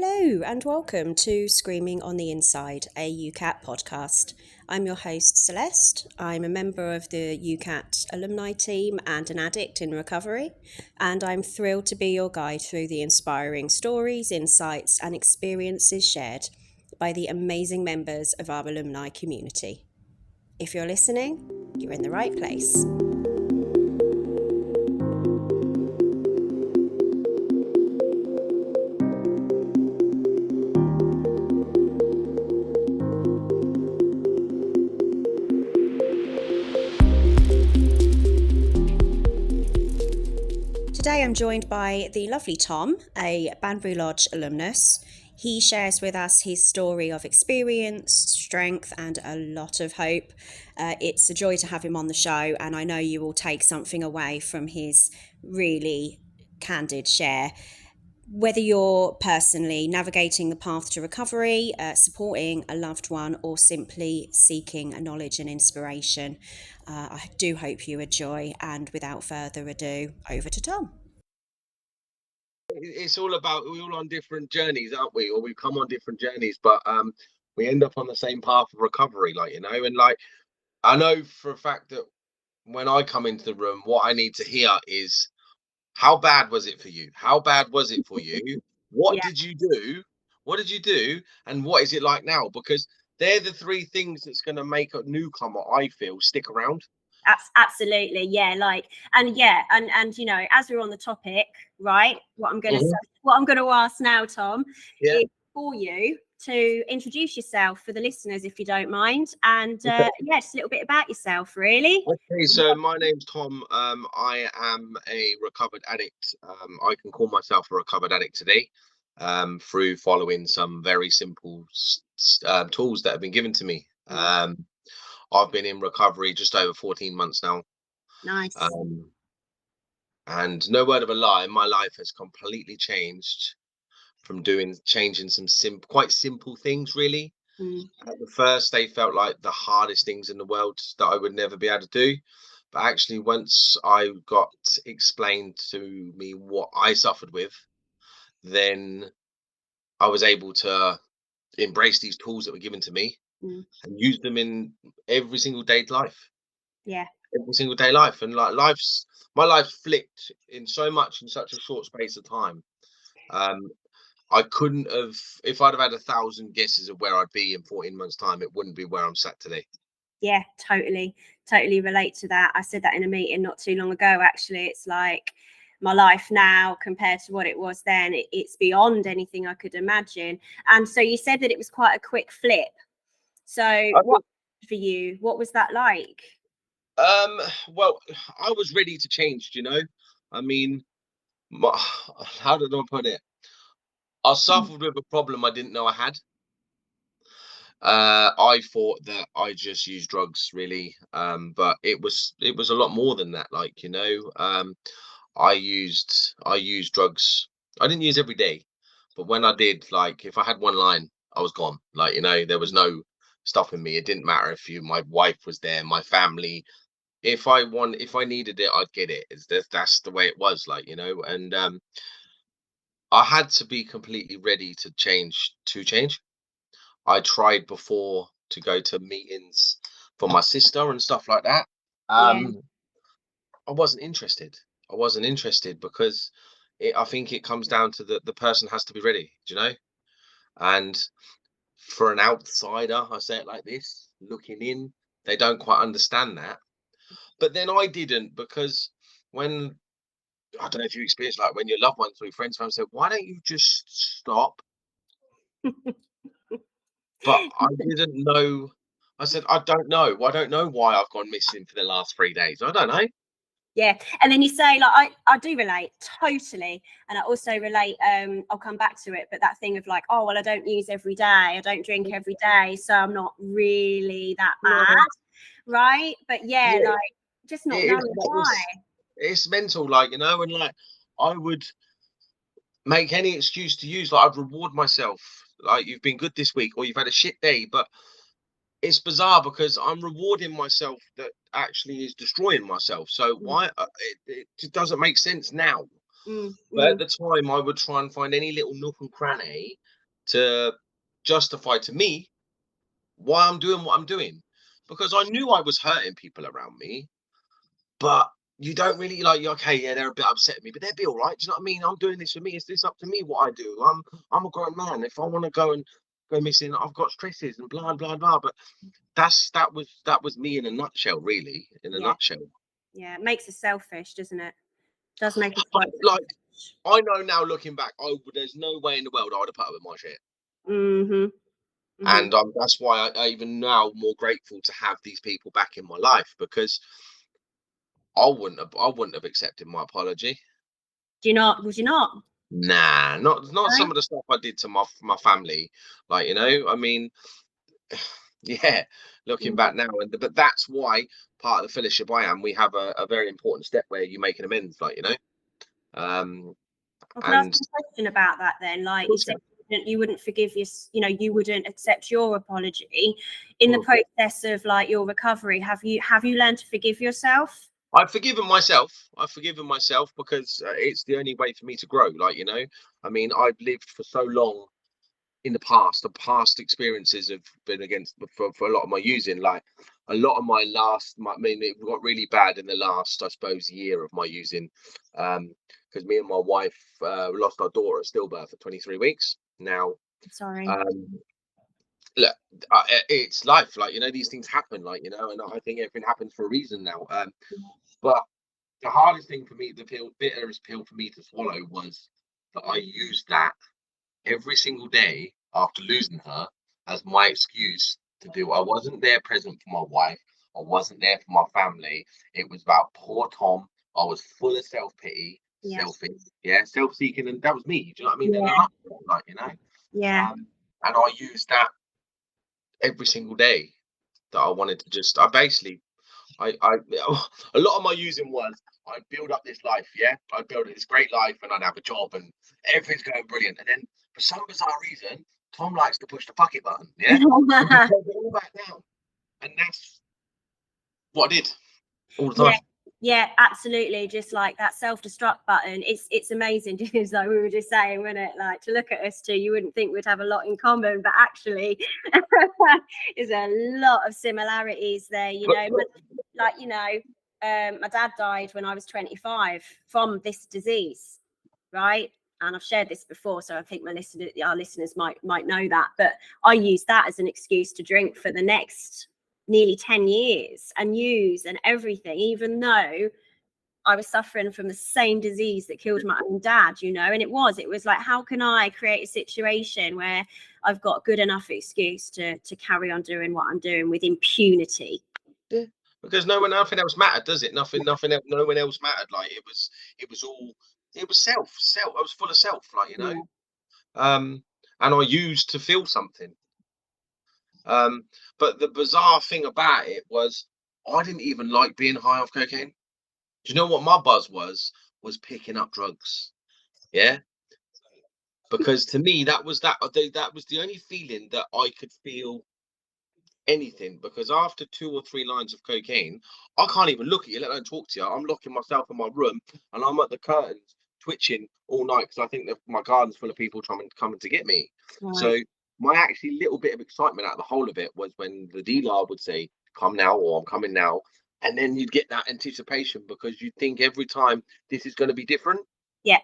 Hello and welcome to Screaming on the Inside, a UKAT podcast. I'm your host Celeste. I'm a member of the UKAT alumni team and an addict in recovery, and I'm thrilled to be your guide through the inspiring stories, insights and experiences shared by the amazing members of our alumni community. If you're listening, you're in the right place. Today I'm joined by the lovely Tom, a Banbury Lodge alumnus. He shares with us his story of experience, strength and a lot of hope. It's a joy to have him on the show, and I know you will take something away from his really candid share. Whether you're personally navigating the path to recovery, supporting a loved one, or simply seeking knowledge and inspiration, I do hope you enjoy. And without further ado, over to Tom. It's all about, we're all on different journeys, aren't we? Or we come on different journeys, but we end up on the same path of recovery, and I know for a fact that when I come into the room, what I need to hear is, how bad was it for you? How bad was it for you? What Yeah. did you do? What did you do? And what is it like now? Because they're the three things that's going to make a newcomer, I feel, stick around. Absolutely, yeah. And you know, as we're on the topic, right? What I'm going to ask now, Tom, Yeah. is for you to introduce yourself for the listeners, if you don't mind, and Okay. just a little bit about yourself, really. Okay, so my name's Tom. I am a recovered addict. I can call myself a recovered addict today, through following some very simple tools that have been given to me. I've been in recovery just over 14 months now. Nice. And no word of a lie, my life has completely changed from changing some quite simple things, really. At the first, they felt like the hardest things in the world that I would never be able to do. But actually, once I got explained to me what I suffered with, then I was able to embrace these tools that were given to me and use them in every single day life. Yeah. Every single day life. And my life flipped in such a short space of time. I couldn't have, if I'd have had 1,000 guesses of where I'd be in 14 months' time, it wouldn't be where I'm sat today. Yeah, totally relate to that. I said that in a meeting not too long ago, actually. It's like my life now compared to what it was then, it's beyond anything I could imagine. And so you said that it was quite a quick flip. So for you, what was that like? Well, I was ready to change, I mean, how did I put it? I suffered with a problem I didn't know I had. I thought that I just used drugs, really, but it was a lot more than that. I used drugs. I didn't use every day, but when I did, like if I had one line, I was gone. There was no stopping me. It didn't matter if my wife was there, my family. If I needed it, I'd get it. That's the way it was, and I had to be completely ready to change. I tried before to go to meetings for my sister and stuff like that. Yeah. I wasn't interested. I wasn't interested because I think it comes down to the person has to be ready, And for an outsider, I say it like this, looking in, they don't quite understand that. But then I didn't, because when I don't know if you experience, like when your loved ones or your friends say, "Why don't you just stop?" But I didn't know. I said, "I don't know. I don't know why I've gone missing for the last 3 days. I don't know." Yeah. And then you say, like, I do relate totally. And I also relate, I'll come back to it, but that thing of like, oh, well, I don't use every day. I don't drink every day. So I'm not really that bad. Right. But yeah, like just not knowing why. It's mental, and I would make any excuse to use. Like, I'd reward myself. Like, you've been good this week, or you've had a shit day, but it's bizarre because I'm rewarding myself that actually is destroying myself. So why it just doesn't make sense now. But at the time, I would try and find any little nook and cranny to justify to me why I'm doing what I'm doing, because I knew I was hurting people around me. But you don't really like, okay, yeah, they're a bit upset at me, but they'll be all right. Do you know what I mean? I'm doing this for me. It's up to me what I do. I'm a grown man. If I want to go missing, I've got stresses and blah blah blah. But that was me in a nutshell, really. In a Yeah. nutshell. Yeah, it makes us selfish, doesn't it? Does make us But quite like, selfish. I know now, looking back, there's no way in the world I would have put up with my shit. And that's why I even now more grateful to have these people back in my life, because I wouldn't have accepted my apology. Do you not? Would you not? Nah, not some No? of the stuff I did to my family. Like, I mean, yeah, looking Mm. back now, but that's why part of the fellowship I am, we have a very important step where you make an amends, like, um, Well, can I ask and you a question about that then? Like you also, said, you wouldn't forgive you wouldn't accept your apology in the mm, process of like your recovery. Have you learned to forgive yourself? I've forgiven myself. I've forgiven myself because it's the only way for me to grow. Like, I mean, I've lived for so long in the past experiences have been against for a lot of my using. Like, a lot of I mean, it got really bad in the last, I suppose, year of my using, because me and my wife lost our daughter at stillbirth at 23 weeks. Now, Sorry. um look, it's life. Like, these things happen, like, and I think everything happens for a reason now. But the hardest thing for me, the bitterest pill for me to swallow, was that I used that every single day after losing her as my excuse to do. I wasn't there present for my wife. I wasn't there for my family. It was about poor Tom. I was full of self pity, Yeah. selfish, yeah, self seeking, and that was me. Do you know what I mean? In a Yeah. nutshell, like, Yeah. and I used that every single day. That I wanted to just, I basically, I a lot of my using was, I'd build up this life, yeah. I'd build this great life, and I'd have a job, and everything's going brilliant. And then, for some bizarre reason, Tom likes to push the bucket button, yeah, and he takes it all back down. And that's what I did all the Yeah, time. yeah, absolutely. Just like that self-destruct button. It's amazing, just like we were just saying, wasn't it? Like, to look at us two, you wouldn't think we'd have a lot in common, but actually there's a lot of similarities there, But, But like, my dad died when I was 25 from this disease, right? And I've shared this before, so I think our listeners might know that. But I used that as an excuse to drink for the next nearly 10 years and use and everything, even though I was suffering from the same disease that killed my own dad, and it was like, how can I create a situation where I've got good enough excuse to carry on doing what I'm doing with impunity? yeah, because nothing else mattered, does it? Nothing else, no one else mattered. Like, it was all, it was self. I was full of self, like, Yeah. and I used to feel something. Um, but the bizarre thing about it was, I didn't even like being high off cocaine. Do you know what my buzz was? Was picking up drugs. Yeah, because to me that was the only feeling that I could feel anything. Because after 2 or 3 lines of cocaine, I can't even look at you, let alone talk to you. I'm locking myself in my room, and I'm at the curtains twitching all night, because I think that my garden's full of people coming to get me. Right. So my actually little bit of excitement out of the whole of it was when the dealer would say, "Come now," or "I'm coming now," and then you'd get that anticipation, because you think every time this is going to be different. Yeah.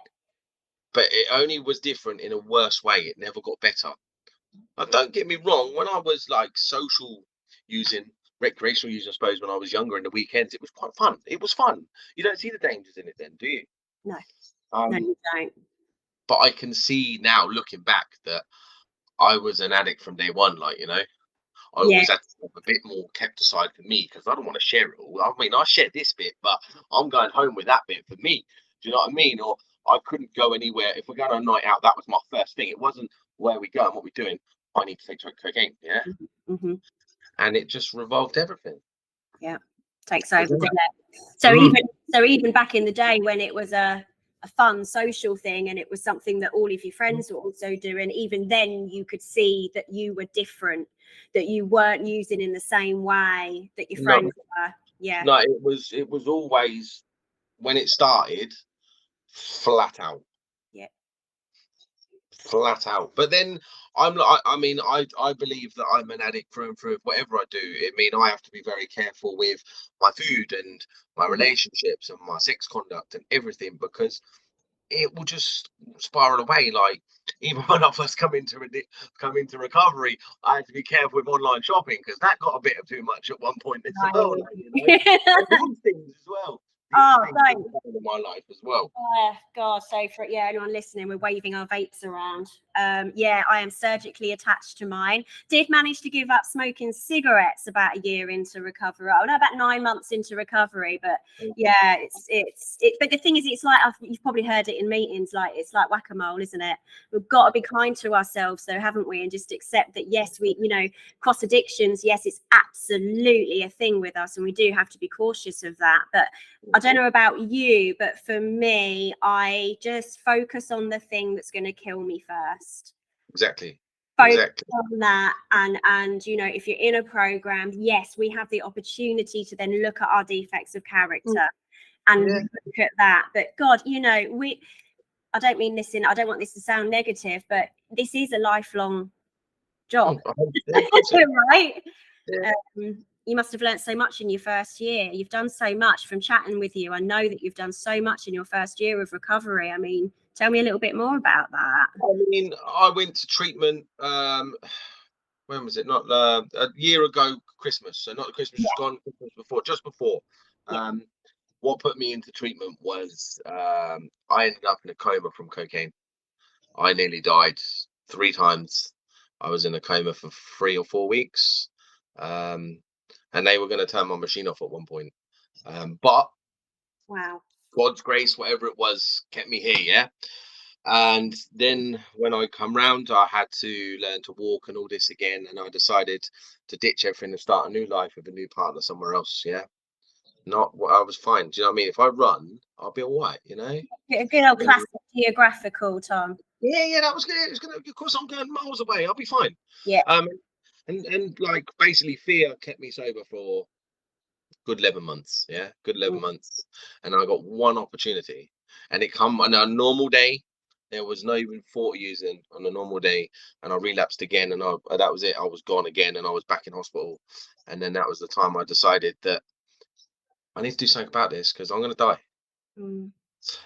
But it only was different in a worse way. It never got better. Don't get me wrong, when I was like social using, recreational using, I suppose, when I was younger in the weekends, it was quite fun. It was fun. You don't see the dangers in it then, do you? No. No, Um, you don't. but I can see now, looking back, that I was an addict from day one. Like, I Yeah. always had to have a bit more kept aside for me, because I don't want to share it all. I mean, I shared this bit, but I'm going home with that bit for me. Do you know what I mean? Or I couldn't go anywhere. If we're going on a night out, that was my first thing. It wasn't where we go and what we're doing. I need to take cocaine. Yeah. Mm-hmm. And it just revolved everything. Yeah. Takes over, Isn't doesn't it? it? So Mm. even back in the day when it was a fun social thing and it was something that all of your friends were also doing, even then you could see that you were different, that you weren't using in the same way that your No, friends were. Yeah. no, it was always, when it started, flat out. Yeah. Flat out. But then I'm like, I mean, I believe that I'm an addict through and through. Whatever I do, I mean, I have to be very careful with my food and my Mhm. relationships and my sex conduct and everything, because it will just spiral away. Like, even when I first come into recovery, I had to be careful with online shopping, because that got a bit of too much at one point as well. Like, you know, and these things as well. These Oh, things don't. have happened in my life as well. God, so for anyone listening, we're waving our vapes around. Yeah, I am surgically attached to mine. Did manage to give up smoking cigarettes about a year into recovery. Oh no, about 9 months into recovery. But yeah, But the thing is, it's like you've probably heard it in meetings. Like it's like whack-a-mole, isn't it? We've got to be kind to ourselves, though, haven't we? And just accept that yes, cross addictions. Yes, it's absolutely a thing with us, and we do have to be cautious of that. But I don't know about you, but for me, I just focus on the thing that's going to kill me first. Exactly. Focus Exactly. on that, and if you're in a program, yes, we have the opportunity to then look at our defects of character and look at that. But God, I don't mean this I don't want this to sound negative, but this is a lifelong job, 100%. right? Yeah. You must have learnt so much in your first year. You've done so much from chatting with you. I know that you've done so much in your first year of recovery. I mean, tell me a little bit more about that. I mean, I went to treatment. When was it? Not a year ago, Christmas. So not the Christmas just gone, Christmas before, just before. Yeah. What put me into treatment was I ended up in a coma from cocaine. I nearly died 3 times. I was in a coma for 3 or 4 weeks, and they were going to turn my machine off at one point. But Wow. God's grace, whatever it was, kept me here. Yeah. And then when I come round, I had to learn to walk and all this again. And I decided to ditch everything and start a new life with a new partner somewhere else. Yeah. Not what I was fine. Do you know what I mean? If I run, I'll be all right, you know? A good old And classic geographical, Tom. yeah, that was good. It was gonna, of course, I'm going miles away. I'll be fine. Yeah. Um, and like basically, fear kept me sober for good 11 months. Yeah, good 11 months. And I got one opportunity, and it come on a normal day. There was no even thought using on a normal day, and I relapsed again, and that was it. I was gone again, and I was back in hospital. And then that was the time I decided that I need to do something about this, because I'm going to die. Mm.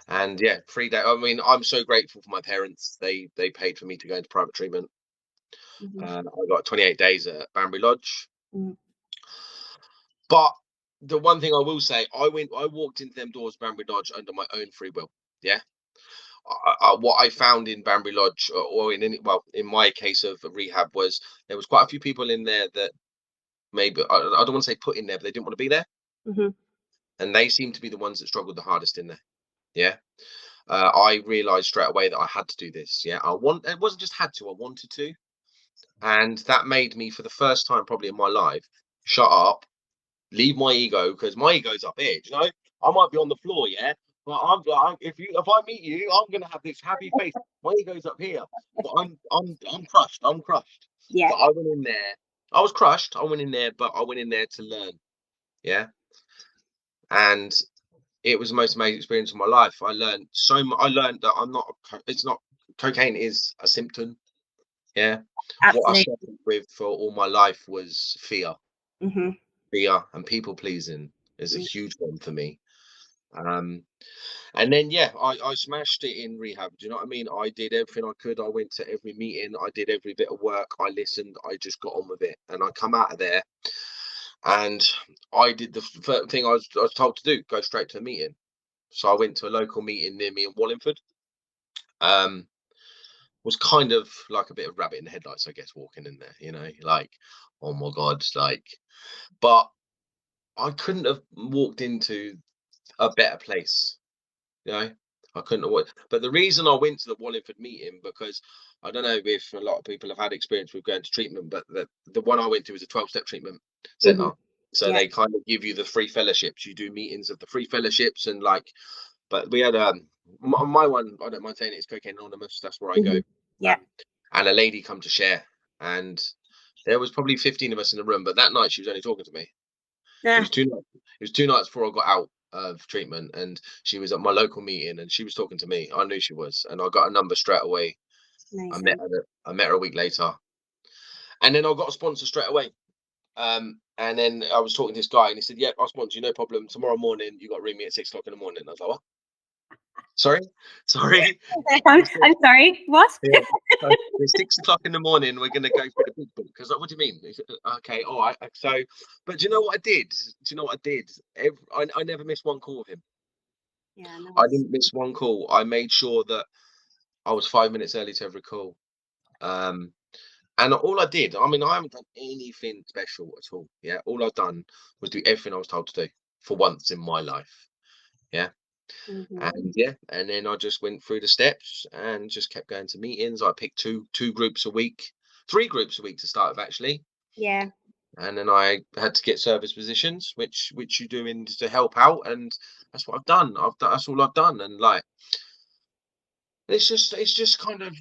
And yeah, 3 days. I mean, I'm so grateful for my parents. They paid for me to go into private treatment. Mm-hmm. I got 28 days at Banbury Lodge. Mm. But the one thing I will say, I walked into them doors, Banbury Lodge, under my own free will. Yeah. What I found in Banbury Lodge, or in my case of rehab, was there was quite a few people in there that maybe I don't want to say put in there, but they didn't want to be there, Mm-hmm. and they seem to be the ones that struggled the hardest in there. Yeah. I realized straight away that I had to do this. Yeah. It wasn't just had to, I wanted to. And that made me, for the first time probably in my life, shut up, leave my ego, because my ego's up here. You know, I might be on the floor, yeah, but if I meet you, I'm gonna have this happy face. My ego's up here, but I'm crushed. I'm crushed. Yeah. But I went in there. I was crushed. I went in there, but I went in there to learn. Yeah, and it was the most amazing experience of my life. I learned so much. I learned that I'm not. It's not. Cocaine is a symptom. Yeah. What I Absolutely. suffered with for all my life was fear. Mm-hmm. Fear and people pleasing is a huge one for me. Um, and then yeah, I smashed it in rehab. Do you know what I mean? I did everything I could. I went to every meeting. I did every bit of work. I listened. I just got on with it, and I come out of there, and I did the first thing I was told to do: go straight to a meeting. So I went to a local meeting near me in Wallingford. Um, was kind of like a bit of rabbit in the headlights, I guess, walking in there. You know, like, oh my god, like, but I couldn't have walked into a better place. You know, I couldn't have. But the reason I went to the Wallingford meeting, because I don't know if a lot of people have had experience with going to treatment, but the one I went to was a 12-step treatment Mm-hmm. center. So Yeah. they kind of give you the free fellowships. You do meetings of the free fellowships, and like, but we had my one. I don't mind saying it's Cocaine Anonymous. That's where I go. Mm-hmm. Yeah. And a lady come to share, and there was probably 15 of us in the room. But that night she was only talking to me. It Yeah. was 2 nights. It was 2 nights before I got out. of treatment, and she was at my local meeting, and she was talking to me. I knew she was, and I got a number straight away. Amazing. I met her a week later, and then I got a sponsor straight away. And then I was talking to this guy, and he said, "Yep, I'll sponsor you, no problem. Tomorrow morning, you got to ring me at 6 o'clock in the morning." I was like, "What? Sorry, sorry." I'm, He said, I'm sorry. What? "Yeah, it's 6 o'clock in the morning. We're going to go through the big book." Because like, what do you mean? He said, "Okay, all right." So, but do you know what I did? Do you know what I did? I never missed one call with him. Yeah, I nice. didn't miss one call. I made sure that I was 5 minutes early to every call. Um, And all I did, I mean, I haven't done anything special at all. Yeah. All I've done was do everything I was told to do for once in my life. Yeah. Hmm. And yeah, and then I just went through the steps and just kept going to meetings. I picked two groups a week, 3 groups a week to start with actually. Yeah. And then I had to get service positions, which you do in to help out. And that's what I've done. That's all I've done. And like it's just kind of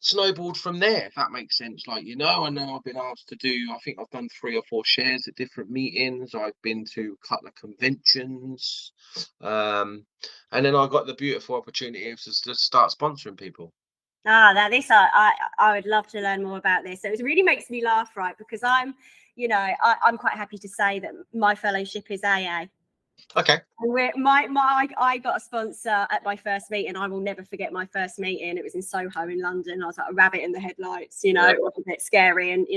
snowballed from there, if that makes sense. Like, and now I've been asked to do, I think I've done 3 or 4 shares at different meetings. I've been to a couple of conventions. And then I got the beautiful opportunity of to start sponsoring people. That this I would love to learn more about this. So it really makes me laugh, right? Because I'm quite happy to say that my fellowship is AA. Okay. And I got a sponsor at my first meeting. I will never forget my first meeting. It was in Soho in London. I was like a rabbit in the headlights, Yeah. it was a bit scary. And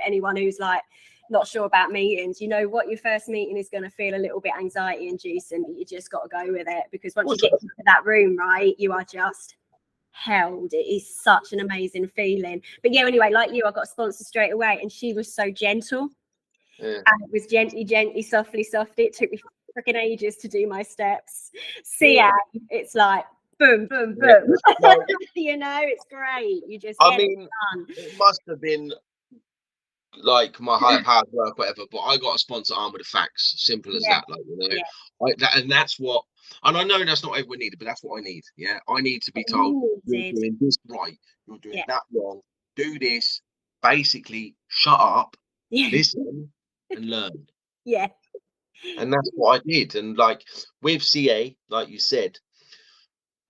anyone who's like not sure about meetings, what your first meeting is going to feel a little bit anxiety inducing, but you just got to go with it, because once you get into that room, right, you are just held. It is such an amazing feeling. But yeah, anyway, like you, I got a sponsor straight away, and she was so gentle. Yeah. And it was gently, softly. It took me freaking ages to do my steps. CA, it's like boom, boom, Yeah. boom. Like, It's great. You just I get it mean, done. it must have been like my higher powers work, whatever. But I got a sponsor arm with the facts, simple as Yeah, that. Like yeah. and that's what. And I know that's not everyone needed, but that's what I need. Yeah, I need to be told You you're did. doing this right, you're doing Yeah, that wrong. Do this. Basically, shut up, yeah, listen, and learn. yeah. And that's what I did. And like with CA, like you said,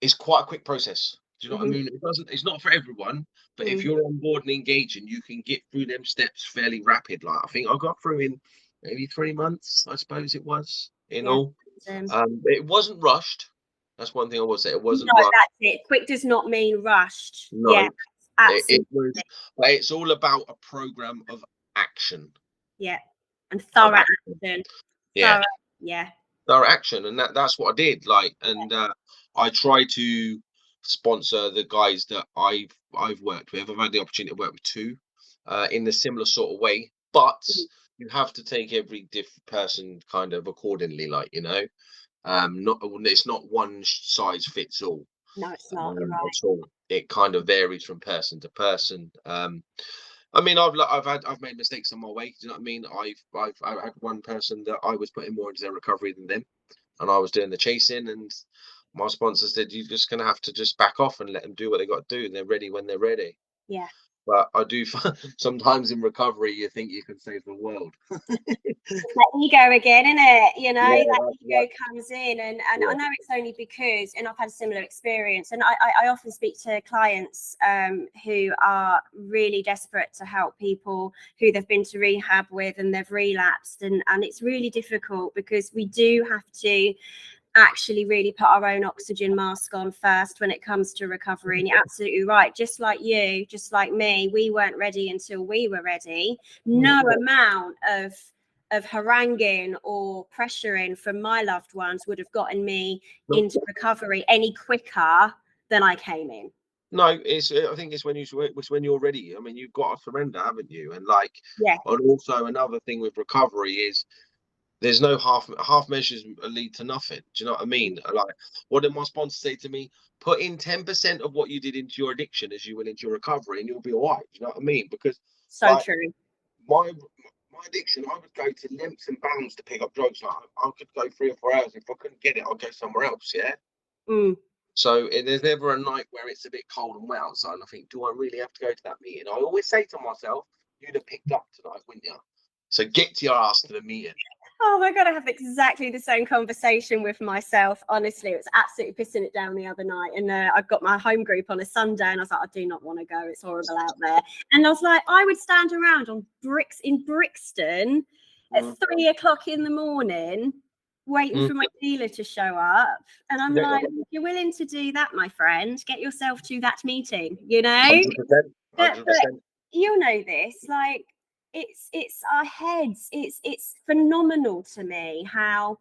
it's quite a quick process. Do you know what I Mm-hmm. mean? It's not for everyone, but if Mm. you're on board and engaging, you can get through them steps fairly rapid. Like I think I got through in maybe 3 months, I suppose it was in Yeah. all. It wasn't rushed. That's one thing I will say. It No, wasn't rushed. that's it. Quick does not mean rushed. No, Yeah, it absolutely. was, but it's all about a program of action. Yeah, and Of thorough action. action. Yeah. Thorough. Yeah. Their action, and that's what I did. Like, and I try to sponsor the guys that I've worked with. I've had the opportunity to work with two in a similar sort of way, but you have to take every different person kind of accordingly. Like, not it's not one size fits all. No, it's not. You're right. At all. It kind of varies from person to person. I mean, I've made mistakes on my way. Do you know what I mean? I had one person that I was putting more into their recovery than them, and I was doing the chasing. And my sponsor said, "You're just gonna have to just back off and let them do what they got to do, and they're ready when they're ready." Yeah. But I do sometimes in recovery, you think you can save the world. It's that ego again, isn't it? Yeah, That yeah, ego comes in, and I yeah. know it's only because, and I've had a similar experience, and I often speak to clients who are really desperate to help people who they've been to rehab with and they've relapsed, and it's really difficult because we do have to actually really put our own oxygen mask on first when it comes to recovery. And you're absolutely right. Just like you, just like me, we weren't ready until we were ready. No amount of haranguing or pressuring from my loved ones would have gotten me Nope. into recovery any quicker than I came in. No, I think it's when you're ready. I mean, you've got to surrender, haven't you? And like, Yeah, and also another thing with recovery is there's no half measures lead to nothing. Do you know what I mean? Like, what did my sponsor say to me? Put in 10% of what you did into your addiction as you went into your recovery, and you'll be all right. Do you know what I mean? Because so like true. my my addiction, I would go to lengths and bounds to pick up drugs. Like I could go 3 or 4 hours. If I couldn't get it, I'd go somewhere else. Yeah. Mm. So there's never a night where it's a bit cold and wet outside, and I think, do I really have to go to that meeting? I always say to myself, you'd have picked up tonight, wouldn't you? So get your ass to the meeting. Oh my God, I have exactly the same conversation with myself. Honestly, it was absolutely pissing it down the other night. And I got my home group on a Sunday and I was like, I do not want to go. It's horrible out there. And I was like, I would stand around on bricks in Brixton at Mm, 3 o'clock in the morning, waiting mm. for my dealer to show up. And I'm Yeah, like, if you're willing to do that, my friend, get yourself to that meeting, you know? 100%, But 100%. you'll know this, like, it's our heads. It's phenomenal to me how,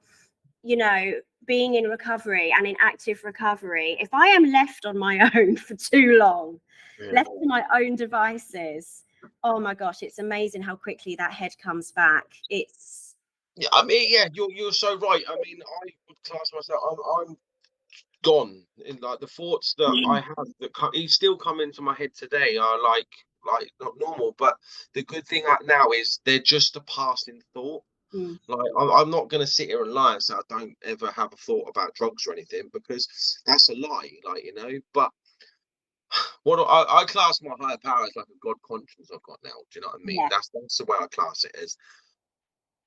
you know, being in recovery and in active recovery, if I am left on my own for too long, Yeah. left to my own devices, oh my gosh, it's amazing how quickly that head comes back. It's Yeah, I mean, yeah, you're so right. I mean, I would class myself. I'm gone in like the thoughts that I have that he's still come into my head today are like not normal. But the good thing now is they're just a passing thought. mm, Like I'm not gonna sit here and lie and say I don't ever have a thought about drugs or anything because that's a lie. Like but what I class my higher power as like a god conscience I've got now. Do you know what I mean? yeah. That's the way I class it as.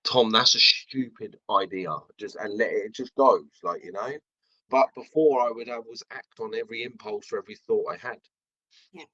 Tom, that's a stupid idea. Just and let it just goes, But before I would always act on every impulse or every thought I had. Yeah.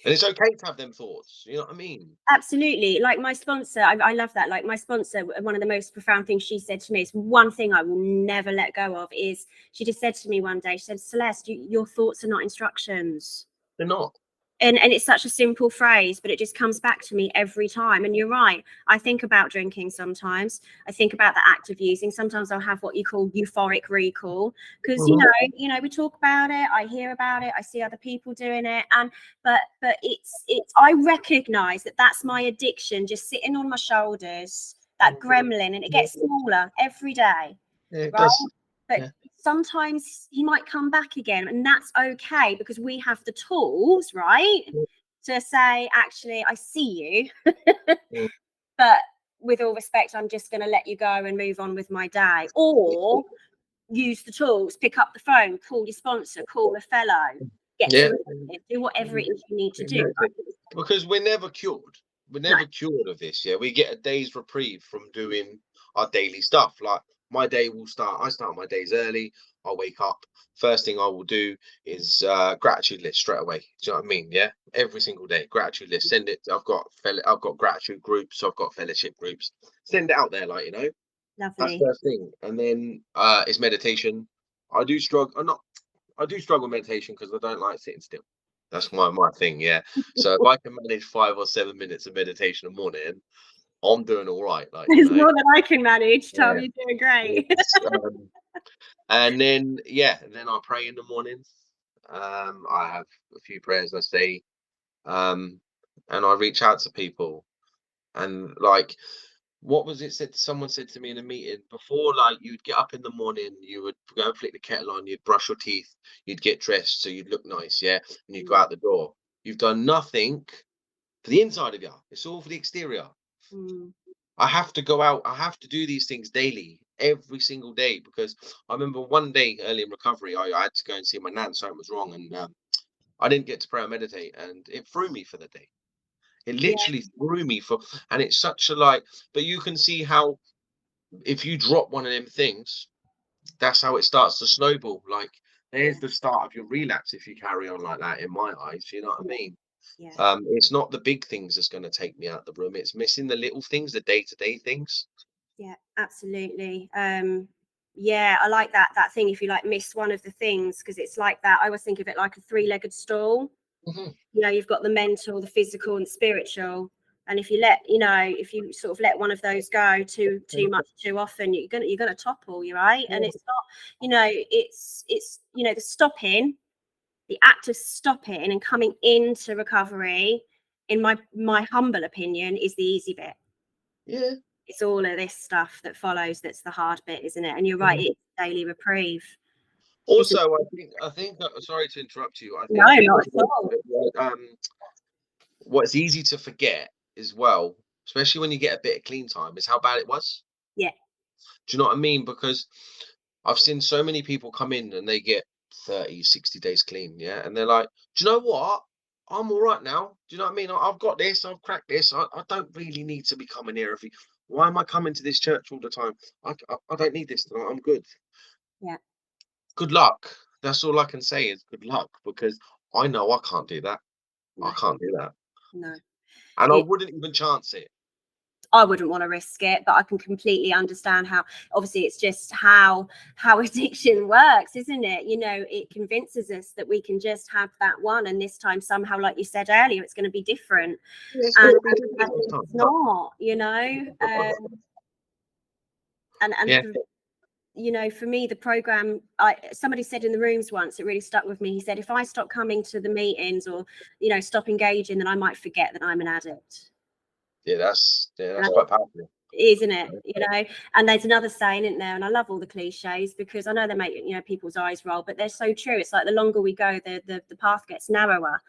And it's okay to have them thoughts, you know what I mean? Absolutely. Like my sponsor, I love that. Like my sponsor, one of the most profound things she said to me is one thing I will never let go of is she just said to me one day, she said, Celeste, your thoughts are not instructions. They're not. And it's such a simple phrase, but it just comes back to me every time. And you're right. I think about drinking sometimes. I think about the act of using. Sometimes I'll have what you call euphoric recall because Mhm. we talk about it. I hear about it. I see other people doing it. And but it's I recognize that that's my addiction just sitting on my shoulders, that gremlin, and it gets smaller every day, Yeah, it right? does. But Yeah. sometimes he might come back again, and that's okay because we have the tools, right, to say, actually, I see you, Mm. but with all respect, I'm just going to let you go and move on with my day. Or use the tools, pick up the phone, call your sponsor, call a fellow, get Yeah. to it, do whatever it is you need to do. Exactly. Because we're never cured. We're No, never cured of this. Yeah, we get a day's reprieve from doing our daily stuff. Like my day will start. I start my days early. I'll wake up. First thing I will do is gratitude list straight away. Do you know what I mean? Yeah, every single day, gratitude list. Send it. I've got gratitude groups. I've got fellowship groups. Send it out there, That's lovely. first thing, and then it's meditation. I do struggle. I do struggle with meditation because I don't like sitting still. That's my thing, yeah. So if I can manage 5 or 7 minutes of meditation a morning, I'm doing all right, There's more than I can manage. Tom, Yeah. you're doing great. It's, and then I pray in the mornings. I have a few prayers I say, um, and I reach out to people. And what was it said? Someone said to me in a meeting before, you'd get up in the morning, you would go and flick the kettle on, you'd brush your teeth, you'd get dressed so you'd look nice, yeah, and you'd go out the door. You've done nothing for the inside of you. It's all for the exterior. Mm, I have to go out. I have to do these things daily, every single day, because I remember one day early in recovery, I had to go and see my nan. Something was wrong, and I didn't get to pray or meditate, and it threw me for the day. It yeah, literally threw me and it's such a but you can see how if you drop one of them things, that's how it starts to snowball. yeah, There's the start of your relapse if you carry on like that, in my eyes. You know what I yeah, mean? yeah. It's not the big things that's going to take me out the room. It's missing the little things, the day-to-day things. Yeah, absolutely. Yeah, I like that thing. If you miss one of the things, because it's like that. I always think of it like a three-legged stool. Mhm. You've got the mental, the physical, and spiritual. And if you sort of let one of those go too much too often, you're gonna topple, you right. And it's not, it's the stopping, the act of stopping and coming into recovery, in my humble opinion, is the easy bit. Yeah. It's all of this stuff that follows that's the hard bit, isn't it? And you're right, Mhm. it's daily reprieve, isn't Also, it? I think sorry to interrupt you. I No, think not at all. what's easy to forget as well, especially when you get a bit of clean time, is how bad it was. Yeah, Do you know what I mean? Because I've seen so many people come in and they get 30, 60 days clean, yeah, and they're like, do you know what? I'm all right now. Do you know what I mean? I've got this. I've cracked this. I don't really need to be coming here every. Why am I coming to this church all the time? I don't need this tonight. I'm good. Yeah. Good luck. That's all I can say is good luck, because I know I can't do that. I No. can't do that. No. And I It wouldn't even chance it. I wouldn't want to risk it, but I can completely understand how, obviously it's just how addiction works, isn't it? You know, it convinces us that we can just have that one, and this time somehow, like you said earlier, it's going to be different, Yeah, it's and, gonna be and different this it's time. not, you know. And Yeah. for, you know, for me, the program, somebody said in the rooms once, it really stuck with me. He said, if I stop coming to the meetings, or, you know, stop engaging, then I might forget that I'm an addict. Yeah, that's And quite powerful. isn't it, you know? And there's another saying, isn't there? And I love all the cliches, because I know they make, you know, people's eyes roll, but they're so true. It's like the longer we go, the path gets narrower,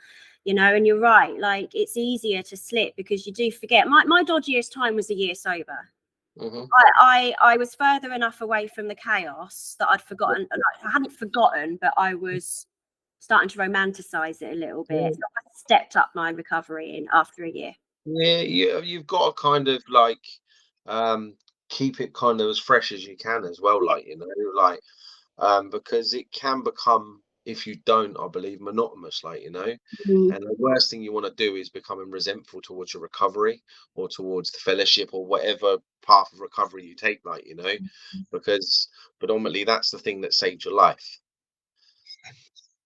you know. And you're right, like it's easier to slip because you do forget. My dodgiest time was a year sober. Hmm. I was further enough away from the chaos that I'd forgotten. Like, I hadn't forgotten, but I was starting to romanticize it a little bit. Yeah, So I stepped up my recovery in after a year. yeah, you've got to kind of like um keep it kind of as fresh as you can as well, Yeah. like, like because it can become, if you don't, I believe, monotonous, like, Mm. and the worst thing you want to do is becoming resentful towards your recovery, or towards the fellowship, or whatever path of recovery you take, like, because predominantly that's the thing that saved your life.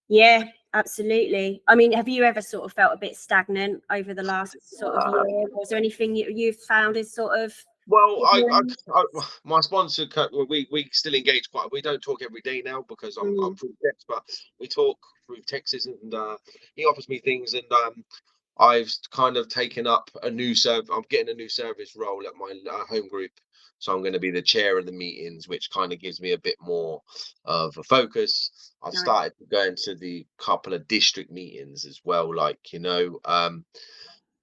Yeah, absolutely. I mean, have you ever sort of felt a bit stagnant over the last sort of year? Was there anything you've found is sort of Well, hidden? my sponsor, well, we still engage quite. We don't talk every day now because I'm Mm, through text, but we talk through texts, and he offers me things, and I've kind of taken up a new I'm getting a new service role at my home group, so I'm going to be the chair of the meetings, which kind of gives me a bit more of a focus. I've nice. started going to the couple of district meetings as well, like,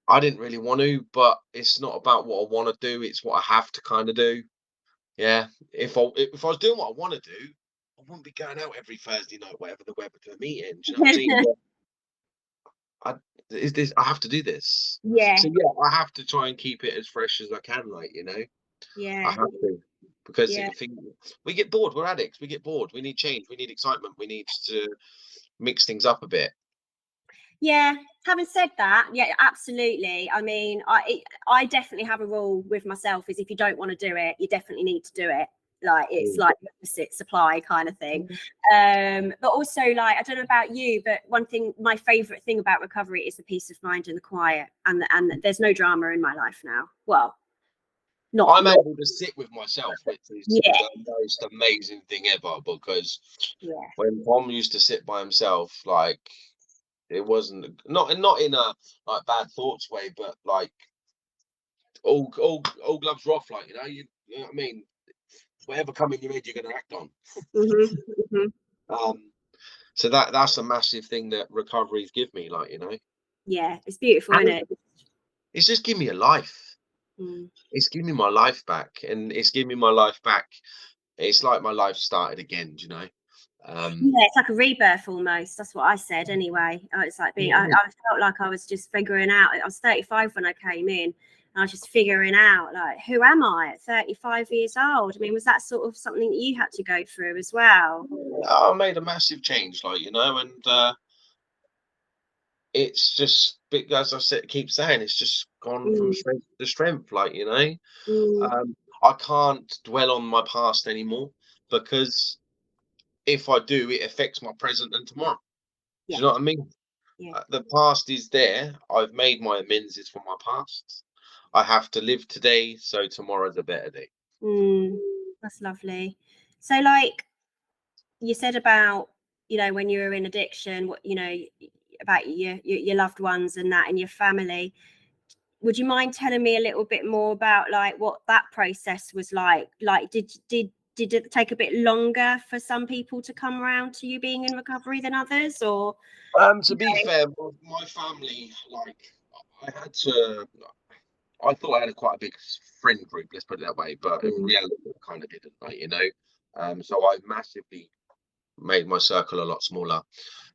I didn't really want to, but it's not about what I want to do, it's what I have to kind of do. Yeah. If I was doing what I want to do, I wouldn't be going out every Thursday night, whatever the weather, to a meeting. Do you know what I'm saying? But I I have to do this. Yeah, So yeah, I have to try and keep it as fresh as I can, like, I yeah, have to. Because yeah. if we get bored, we're addicts, we get bored, we need change, we need excitement, we need to mix things up a bit. Yeah, having said that, yeah, absolutely. I mean, I definitely have a rule with myself: is if you don't want to do it, you definitely need to do it. Like it's Mm. like opposite supply kind of thing. But also, like, I don't know about you, but one thing, my favorite thing about recovery is the peace of mind and the quiet, and there's no drama in my life now. Well, I'm not able to sit with myself, which is yeah, the most amazing thing ever. Because yeah, when Tom used to sit by himself, like, it wasn't, not in a like bad thoughts way, but like all gloves are off, like, you know what I mean. Whatever come in your head, you're going to act on. hmm hmm Um, so that's a massive thing that recoveries give me, like, yeah. It's beautiful, and isn't it? it's just give me a life. Mm. It's giving me my life back, and it's giving me my life back. It's like my life started again, Um, Yeah, it's like a rebirth almost. That's what I said anyway. It's like being, yeah. I felt like I was just figuring out. I was 35 when I came in, and I was just figuring out, like, who am I at 35 years old? I mean, was that sort of something that you had to go through as well? I made a massive change, like, and it's just, as I said, keep saying, it's just gone from Mm, strength to strength, like, mm, I can't dwell on my past anymore, because if I do, it affects my present and tomorrow. Do yeah, you know what I mean? yeah. The past is there. I've made my amends for my past. I have to live today, so tomorrow's a better day. Mm, that's lovely. So, like you said about, you know, when you were in addiction, what, you know, about your loved ones and that, and your family. Would you mind telling me a little bit more about, like, what that process was like? Like, did it take a bit longer for some people to come around to you being in recovery than others, or To be fair, my family, like, I had to. I thought I had quite a big friend group, let's put it that way, but in mm, reality, I kind of didn't, like, So I massively made my circle a lot smaller.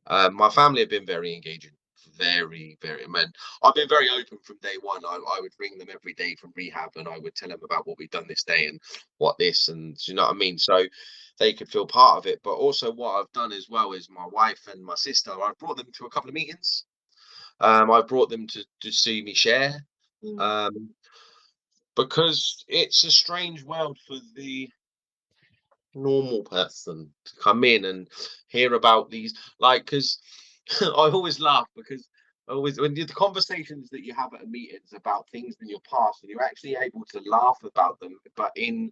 My family have been very engaging, very, very, man. I've been very open from day one. I would ring them every day from rehab, and I would tell them about what we've done this day and what this, and do you know what I mean? So they could feel part of it. But also, what I've done as well is my wife and my sister. I've brought them to a couple of meetings. I've brought them to see me share, Mm. um, because it's a strange world for the normal person to come in and hear about these, like, because I always laugh because I always when the conversations that you have at a meeting is about things in your past and you're actually able to laugh about them, but in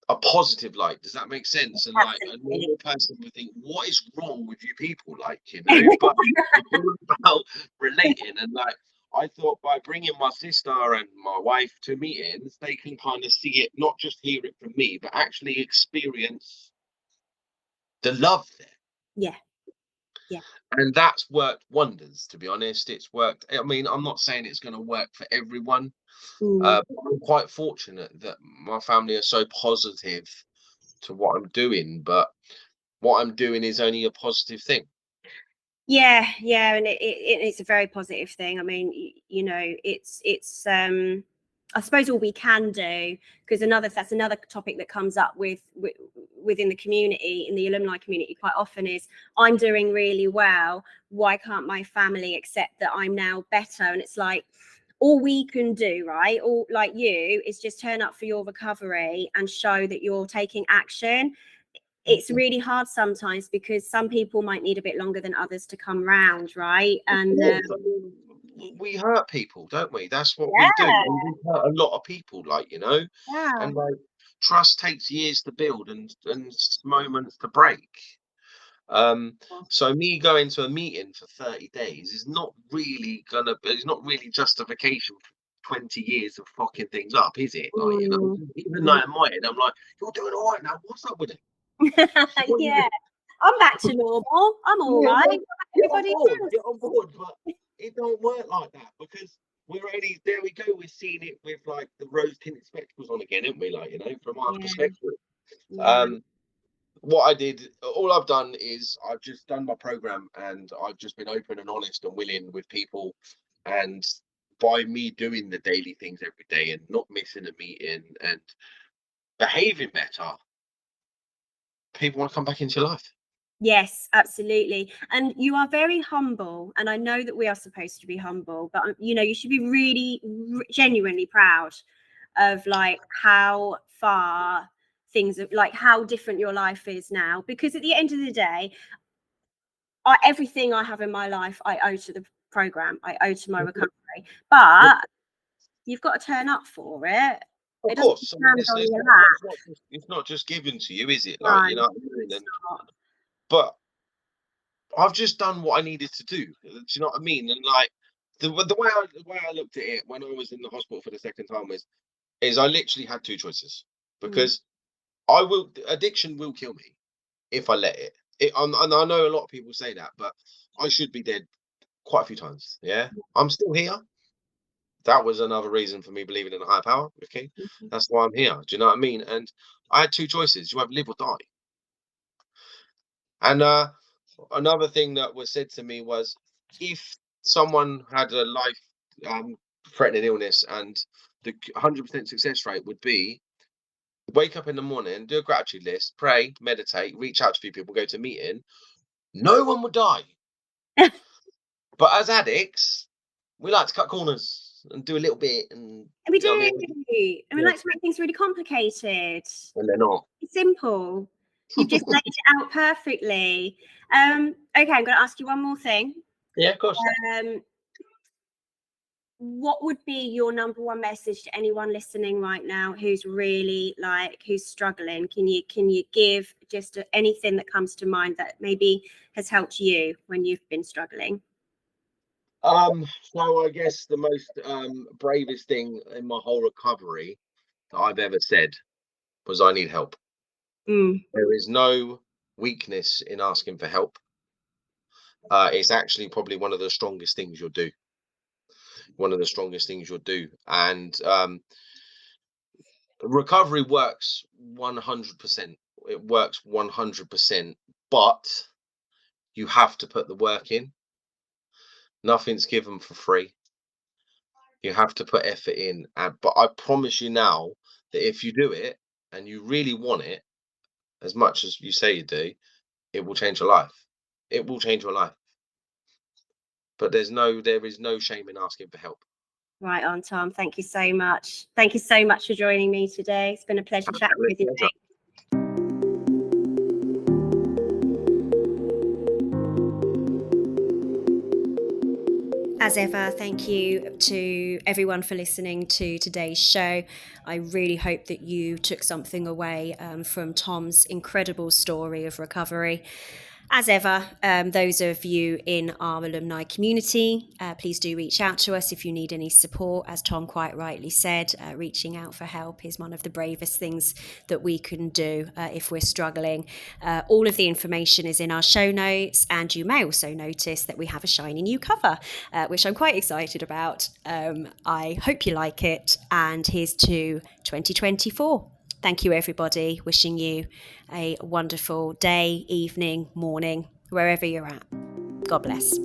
a positive light. Does that make sense? And like a Absolutely. normal person would think, what is wrong with you people? Like, but it's all about relating. And like, I thought by bringing my sister and my wife to meetings, they can kind of see it, not just hear it from me, but actually experience the love there. Yeah, yeah. And that's worked wonders, to be honest. It's worked. I mean, I'm not saying it's going to work for everyone. Mm. But I'm quite fortunate that my family are so positive to what I'm doing, but what I'm doing is only a positive thing. Yeah, yeah, and it's a very positive thing. I mean, it's I suppose all we can do, because that's another topic that comes up within the community, in the alumni community, quite often is, I'm doing really well. Why can't my family accept that I'm now better? And it's like, all we can do, right? All like you is just turn up for your recovery and show that you're taking action. It's really hard sometimes because some people might need a bit longer than others to come round, right? And Course, I mean, we hurt people, don't we? That's what we do. yeah, And we hurt a lot of people, yeah. and like trust takes years to build and moments to break. Um, so me going to a meeting for 30 days is not really it's not really justification for 20 years of fucking things up, is it? Mm, Even though mm. in my head, I'm like, you're doing all right now. What's up with it? What are you Yeah, I'm back to normal. I'm all Yeah, right. well, get on Everybody board, else. get on board, but it don't work like that because we're only there. We go. We're seeing it with like the rose tinted spectacles on again, aren't we? Like from our Yeah, perspective. yeah. Um, what I did, all I've done is I've just done my program and I've just been open and honest and willing with people, and by me doing the daily things every day and not missing a meeting and behaving better, people want to come back into your life. Yes, absolutely. And you are very humble. And I know that we are supposed to be humble, but you should be really genuinely proud of like how far things are, like how different your life is now. Because at the end of the day, everything I have in my life, I owe to the program, I owe to my recovery. But you've got to turn up for it. Of It doesn't course, I mean stand on your it's not just given to you, is it? Like lap. No, what I mean? it's not. But I've just done what I needed to do. Do you know what I mean? And like the way I looked at it when I was in the hospital for the second time is I literally had two choices Mm, because addiction will kill me if I let it. And I know a lot of people say that, but I should be dead quite a few times. Yeah, I'm still here. That was another reason for me believing in a higher power. Okay, mhm. that's why I'm here. Do you know what I mean? And I had two choices: you either live or die. And another thing that was said to me was, if someone had a life threatening illness, and the 100% success rate would be wake up in the morning, do a gratitude list, pray, meditate, reach out to a few people, go to a meeting, no one would die. But as addicts, we like to cut corners and do a little bit, and We you know what I do. mean? And we Yeah, like to make things really complicated. and they're not. It's simple. You've just laid it out perfectly. Okay, I'm going to ask you one more thing. Yeah, of course. Um, what would be your number one message to anyone listening right now who's really who's struggling? Can you give just anything that comes to mind that maybe has helped you when you've been struggling? So I guess the most bravest thing in my whole recovery that I've ever said was I need help. Mm, There is no weakness in asking for help. It's actually probably one of the strongest things you'll do. One of the strongest things you'll do. And recovery works 100%. It works 100%, but you have to put the work in. Nothing's given for free. You have to put effort in. But I promise you now that if you do it and you really want it as much as you say you do, it will change your life. It will change your life. But there is no shame in asking for help. Right on, Tom. Thank you so much. Thank you so much for joining me today. It's been a pleasure chatting with you. Pleasure. As ever, thank you to everyone for listening to today's show. I really hope that you took something away from Tom's incredible story of recovery. As ever, those of you in our alumni community, please do reach out to us if you need any support. As Tom quite rightly said, reaching out for help is one of the bravest things that we can do if we're struggling. All of the information is in our show notes, and you may also notice that we have a shiny new cover, which I'm quite excited about. I hope you like it, and here's to 2024. Thank you, everybody. Wishing you a wonderful day, evening, morning, wherever you're at. God bless.